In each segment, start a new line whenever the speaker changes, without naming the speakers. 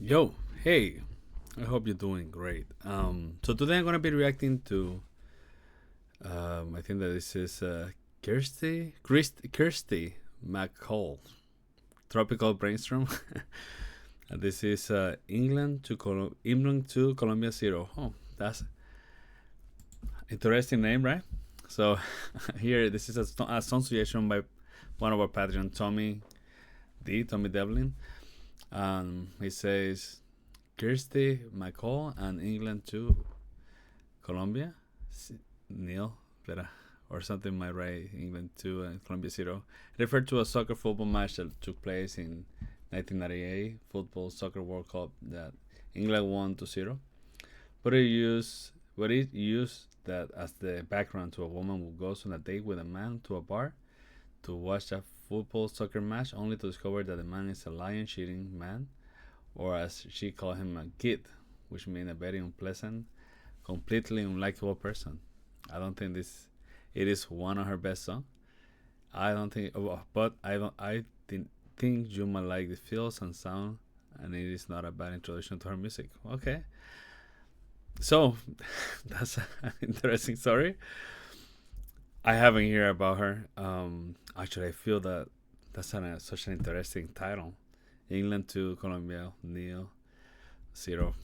Yo, hey, I hope you're doing great. So today I'm gonna be reacting to, I think that this is Kirsty MacColl, Tropical Brainstorm. And this is England to Colombia 0. Oh, that's interesting name, right? So here, this is a song suggestion by one of our Patreon, Tommy Devlin. He says Kirsty MacColl and England to Colombia. Neil, or something might write England 2 and Colombia 0. Referred to a soccer football match that took place in 1998 football soccer World Cup that England won 2-0. But it used that as the background to a woman who goes on a date with a man to a bar to watch a football soccer match, only to discover that the man is a lying, cheating man, or as she called him, a git, which means a very unpleasant, completely unlikable person. I don't think it is one of her best songs. I don't think, but I think you might like the feels and sound, and it is not a bad introduction to her music. Okay, so that's an interesting story. I haven't heard about her. Actually, I feel that that's such an interesting title. England to Colombia, Neil 0.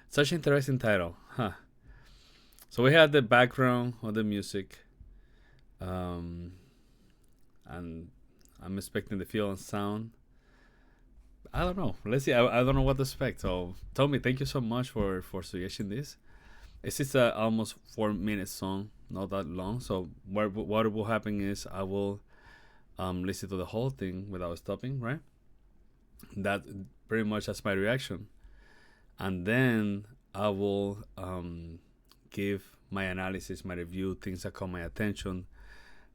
Such an interesting title, huh? So we had the background of the music, and I'm expecting the feel and sound. I don't know. Let's see. I don't know what to expect. So, Tommy, thank you so much for suggesting this. It's just a almost 4-minute song, not that long. So what will happen is I will listen to the whole thing without stopping, right? That pretty much that's my reaction, and then I will give my analysis, my review, things that caught my attention.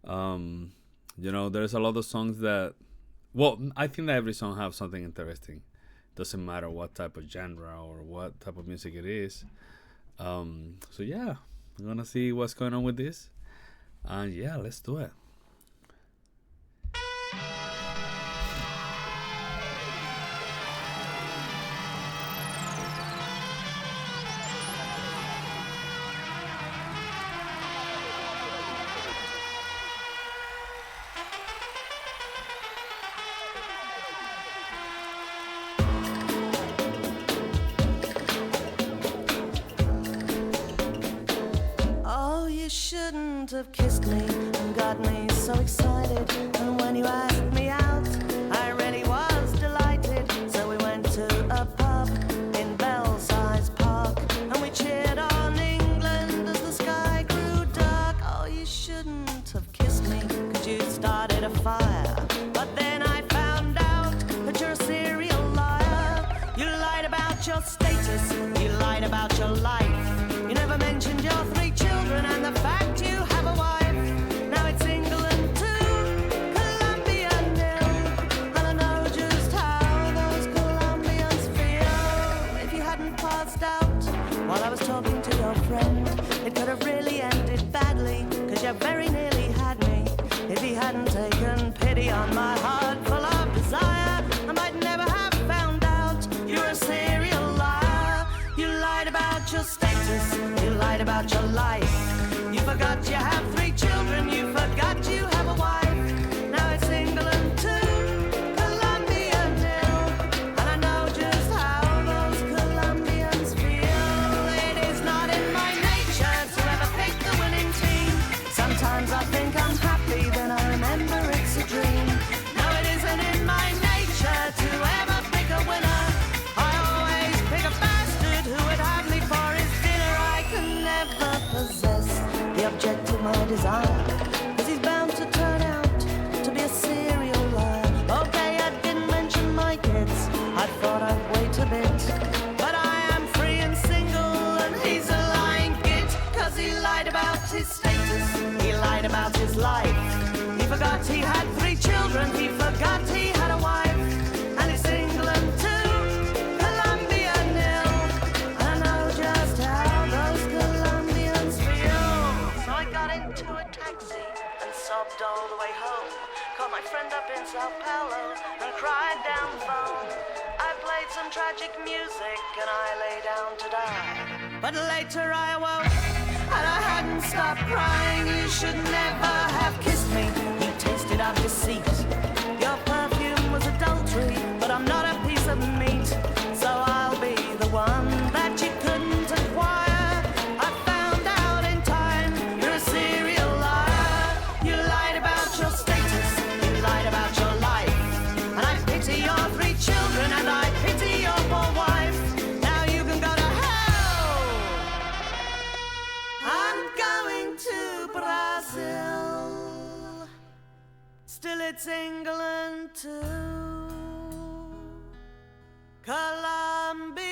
There's a lot of songs that, well, I think that every song has something interesting. Doesn't matter what type of genre or what type of music it is. So yeah, I'm gonna see what's going on with this, and yeah, let's do it.
You shouldn't have kissed me and got me so excited. And when you asked me out, I really was delighted. So we went to a pub in Belsize Park, and we cheered on England as the sky grew dark. Oh, you shouldn't have kissed me, 'cause you started a fire. But then I found out that you're a serial liar. You lied about your status, you lied about your life. You never mentioned your 3 children and the fact you have a wife. Now it's England 2, Colombia 0. And I know just how those Colombians feel. If you hadn't passed out while I was talking to your friend, it could have really ended badly, 'cause you very nearly had me. If he hadn't taken pity on my heart full of desire, I might never have found out you're a serial liar. You lied about your status, you lied about your life. You forgot you have 3 children, you forgot you have a wife. Now it's England 2, Colombia 0. And I know just how those Colombians feel. It is not in my nature to ever pick the winning team. Sometimes I think I'm happy, then I remember it's a dream. No, it isn't in my nature to ever pick a winner. I always pick a bastard who would have me for his dinner. I can never possess the object of my desire, 'cause he's bound to turn out to be a serial liar. Okay, I didn't mention my kids, I thought I'd wait a bit. But I am free and single, and he's a lying git, 'cause he lied about his status, he lied about his life. He forgot he had 3 children, he forgot he had a wife. And it's England 2, Colombia 0. I know just how those Colombians feel. So I got into a taxi and sobbed all the way home. Called my friend up in Sao Paulo and cried down the phone. I played some some tragic music and I lay down to die. But later I awoke and I hadn't stopped crying. You should never have kissed me. You tasted of deceit. Your perfume was adultery, but I'm not a piece of meat. So I'll be the one that you couldn't acquire. I found out in time you're a serial liar. You lied about your status, you lied about your life. And I pity your 3 children and I pity your poor wife. Now you can go to hell. I'm going to Brazil. Still it's England too. Colombia.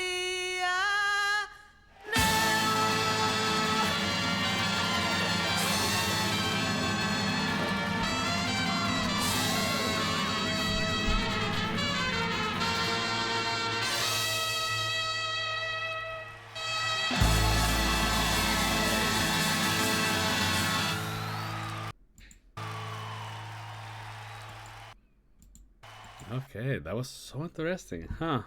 Okay, that was so interesting, huh?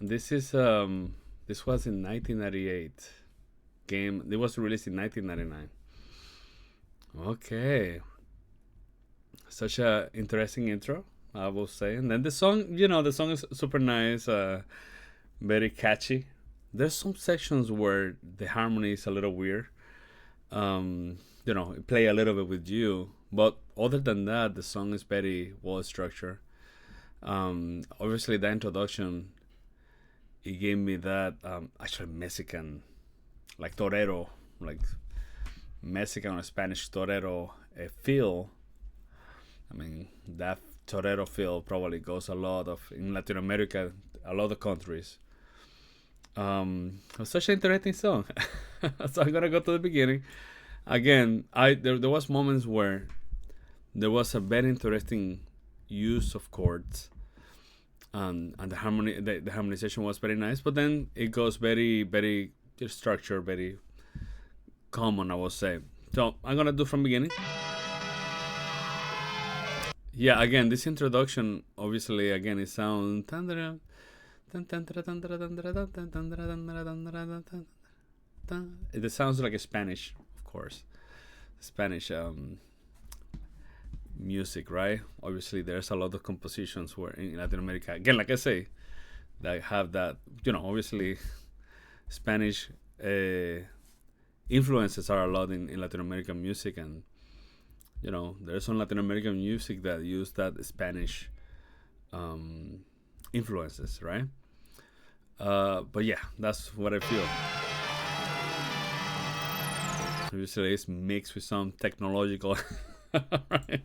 And this was in 1998. It was released in 1999. Okay, such a interesting intro, I will say. And then the song, the song is super nice, very catchy. There's some sections where the harmony is a little weird. Play a little bit with you, but other than that, the song is very well structured. Obviously, the introduction, it gave me that actually Mexican, like torero, like Mexican or Spanish torero feel. I mean, that torero feel probably goes in Latin America, a lot of countries. It's such an interesting song. So I'm gonna go to the beginning. Again, there was moments where there was a very interesting use of chords, and the harmonization was very nice. But then it goes very, very structured, very common, I will say. So I'm gonna do from beginning. Yeah, again, this introduction, obviously, again, it sounds. It sounds like a Spanish, of course, Spanish music, right? Obviously, there's a lot of compositions where in Latin America, again, like I say, that have that, obviously, Spanish influences are a lot in Latin American music, and there's some Latin American music that use that Spanish influences, right? But yeah, that's what I feel. Obviously, it's mixed with some technological. Right?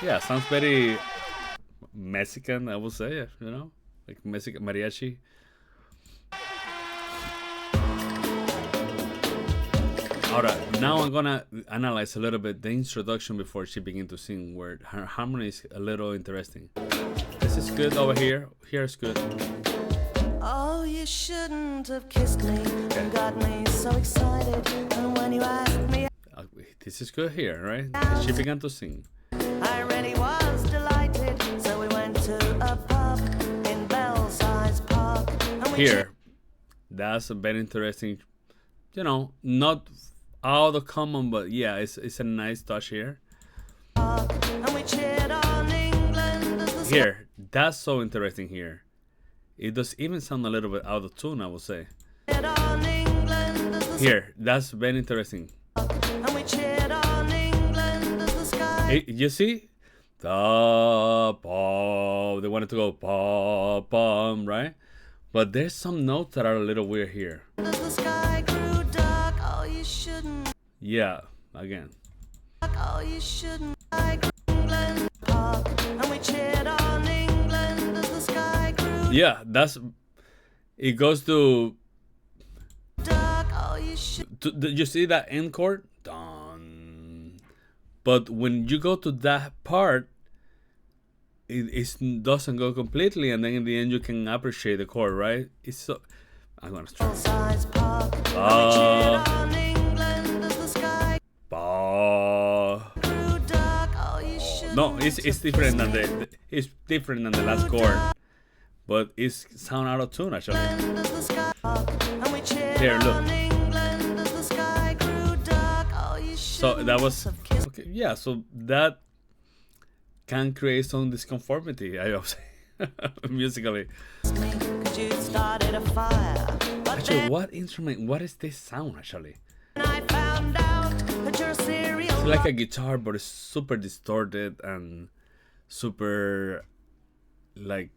Yeah, sounds very Mexican, I would say, like Mexican mariachi. Alright, now I'm gonna analyze a little bit the introduction before she begins to sing, where her harmony is a little interesting. This is good over here. Here's good.
Oh, you shouldn't have kissed me and got me so excited. And when you asked me,
this is good here, right? She began to sing.
I really was delighted. So we went to a pub in Belsize Park. And
Here, that's a very interesting, not out of common, but yeah, it's a nice touch here.
And we cheered on England as the
Here, that's so interesting here. It does even sound a little bit out of tune, I would say.
on England as the
Here, that's very interesting.
and we cheered on England as the sky.
You see? Da, ba, they wanted to go ba, bum, right? But there's some notes that are a little weird here.
As the sky grew dark, oh, you shouldn't.
Yeah, again.
Oh, you shouldn't. England Park, and we cheered on England as the sky grew
Yeah, it goes to
dark. Oh, you should.
you see that end chord? Dun. But when you go to that part, it doesn't go completely, and then in the end you can appreciate the chord, right? It's so. I'm gonna try.
Size Park, and we cheered on England as
No, it's different than it's different than the last chord, but it's sound out of tune actually. Here, look. So that was okay. Yeah, so that can create some disconformity, I would say, musically. Actually, what instrument? What is this sound actually? It's like a guitar, but it's super distorted and super like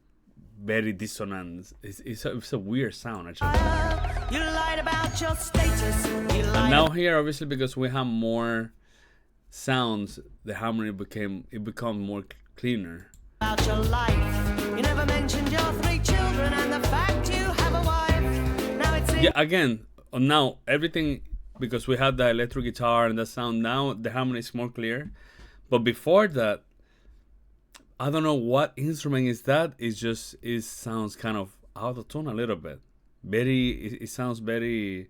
very dissonant. It's a weird sound actually.
You lied about your status.
And now here, obviously, because we have more sounds, the harmony become more cleaner.
About your life. You never mentioned your 3 children and the fact you have a wife. Now it's
Yeah, again, now everything, because we had the electric guitar and the sound, now the harmony is more clear. But before that, I don't know what instrument is that. It sounds kind of out of tune a little bit. It sounds very,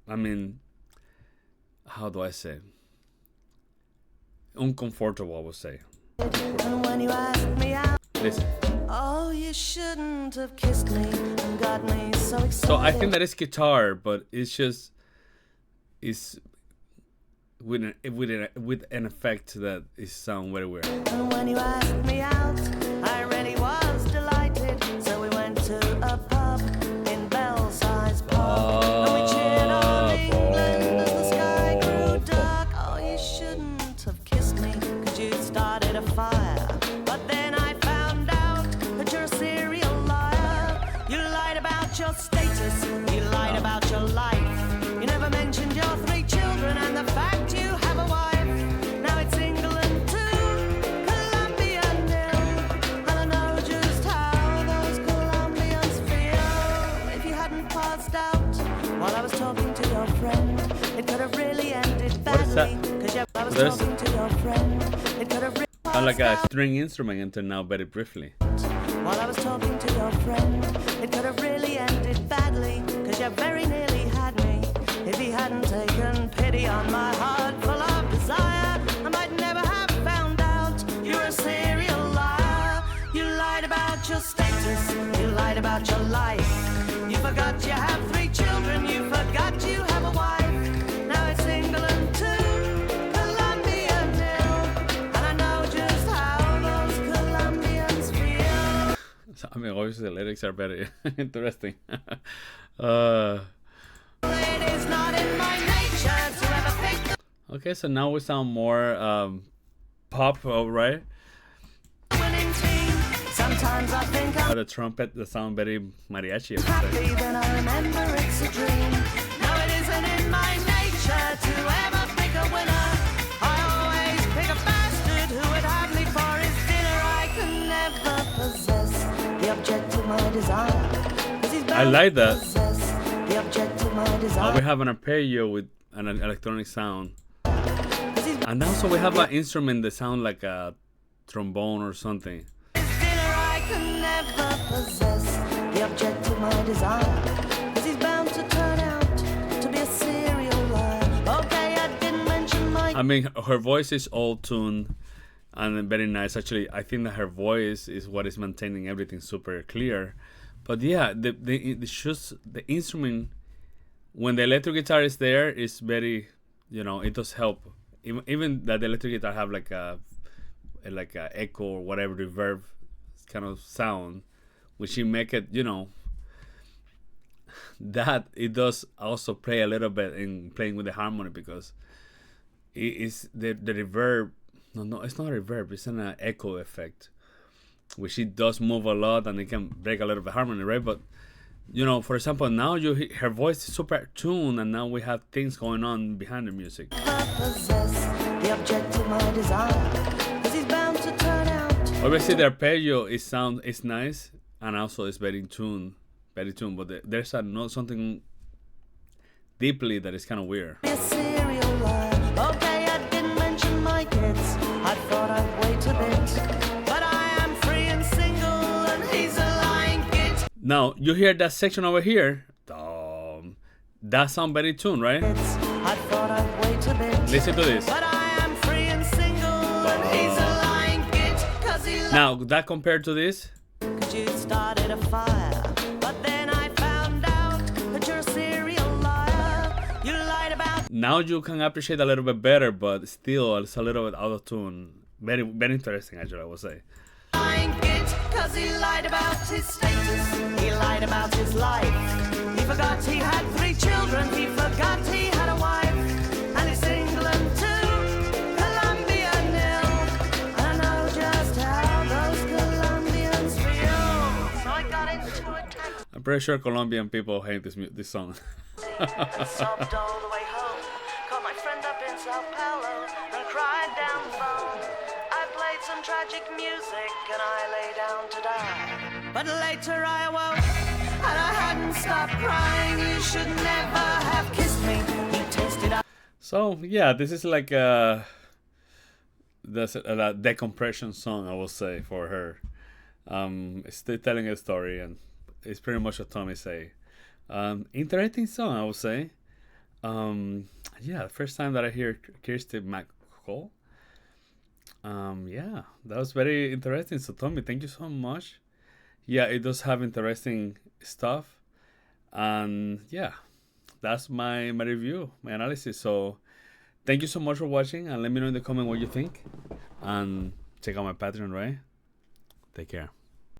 I mean, how do I say? Uncomfortable, I would say.
And when you asked me out,
Listen.
oh, you shouldn't have kissed me and got me so excited.
So I think that is guitar, but it's with an effect that is sound very weird.
And when you asked me out, I really was delighted. So we went to a pub in Belsize Park. And we cheered on England as the sky grew dark. Oh, you shouldn't have kissed me, 'cause you started a fire. But then I found out that you're a serial liar. You lied about your status, you lied about your life. You never mentioned your 3 children and the fact you have a wife. Now it's England 2, Colombia 0. And I know just how those Colombians feel. If you hadn't passed out while I was talking to your friend, it could have really ended
What is that?
badly. 'Cause I was
There's-
talking to your friend, it could have really
Sound like a string instrument until now, very briefly.
While I was talking to your friend, it could have really ended badly. 'Cause you very nearly had me. If he hadn't taken pity on my heart full of desire, I might never have found out you were a serial liar. You lied about your status, you lied about your life. You forgot you have 3 children, you forgot you have a wife. Now it's England 2, Colombia 0. And I know just how those Colombians feel.
So, I mean, obviously the lyrics are very interesting.
It is not in my nature to ever pick the
Okay, so now we sound more pop, right?
winning team. Sometimes I think I'm
The trumpet, the sound very mariachi, I would say.
happy, then I remember it's a dream. No, it isn't in my nature to ever pick a winner. I always pick a bastard who would have me for his dinner. I can never possess the object of my desire. 'Cause he's bound
like
to
that.
possess the object of my
We
desire.
have an arpeggio with an electronic sound.
'Cause he's
And also we have an instrument that sounds like a trombone or something.
dinner I can never possess the object of my desire. 'Cause he's bound to turn out to be a serial liar. Okay, I didn't mention my
I mean, her voice is all tuned and very nice. Actually, I think that her voice is what is maintaining everything super clear. But yeah, the instrument, when the electric guitar is there, is very, it does help. Even that the electric guitar have like a echo or whatever reverb kind of sound, which she make it, that it does also play a little bit in playing with the harmony, because it is the reverb. No, it's not a reverb. It's an echo effect, which it does move a lot and it can break a little bit harmony, right? But for example, now her voice is super tuned, and now we have things going on behind the music.
possess the object of my desire. 'Cause he's bound to turn out
Obviously, the arpeggio is nice, and also it's very tuned. But there's something deeply that is kind of weird.
to be a serial liar. Okay, I didn't mention my kids. I thought I'd wait a bit. But I am free and single, and he's a lying git.
Now you hear that section over here. That sounds very tuned, right?
I thought I'd wait a bit.
Listen to this.
But I am free and single, and he's
Now, that compared to this,
'cause you started a fire. But then I found out that you're a serial liar. You lied about
now you can appreciate a little bit better, but still it's a little bit out of tune. Very, very interesting, actually, I would say.
lying git, 'cause he lied about his status. He lied about his life. He forgot he had 3 children. He forgot he had a wife. And he's England too. Colombia nil. And I know just how those Colombians feel. So I got into a taxi
I'm pretty sure Colombian people hate this song.
and sobbed all the way home. Called my friend up in Sao Paulo and cried down the phone. I played some tragic music and I lay down to die. But later I awoke and I hadn't stopped crying. You should never have kissed me. You tasted up.
So yeah, this is like a decompression song, I will say, for her. It's still telling a story, and it's pretty much what Tommy say. Interesting song, I would say. Yeah, the first time that I hear Kirsty MacColl. Yeah, that was very interesting. So Tommy, thank you so much. Yeah, it does have interesting stuff, and yeah, that's my review, my analysis. So thank you so much for watching, and let me know in the comment what you think, and check out my Patreon, right? Take care.